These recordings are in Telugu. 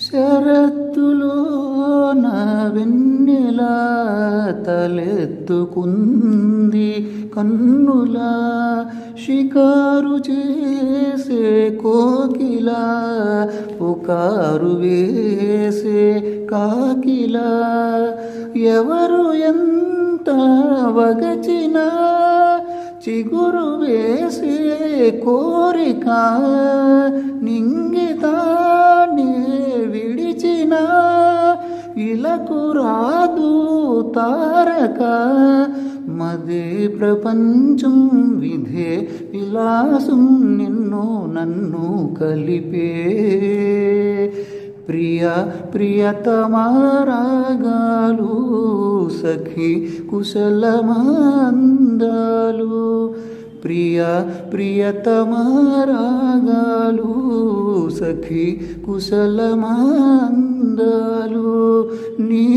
శరత్తులోన వెన్నెల తలెత్తుకుంది కన్నుల షికారు చేసే కోకిల పుకారు వేసే కాకిల ఎవరు ఎంత వగచినా చిగురు వేసే కోరిక నింగితానే విడిచిన ఇలకు రాదు తారక మదే ప్రపంచం విధే విలాసం నిన్ను నన్ను కలిపే ప్రియ ప్రియతమారాగాలు సఖి కుశలమందాలు ప్రియ ప్రియతమారాగాలు సఖి కుశలమందాలు నీ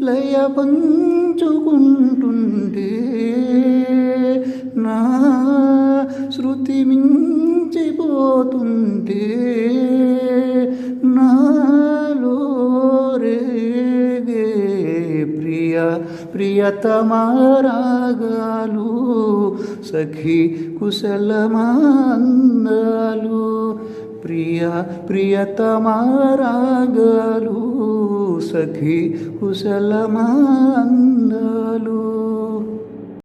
లయ పంచుకుంటుంటే నా శృతి మించిపోతుంటే నాలో రేగే ప్రియ ప్రియతమారాగాలు సఖి కుశలమందాలు ప్రియ ప్రియతమారాగాలు సఖి కుశలమందాలు.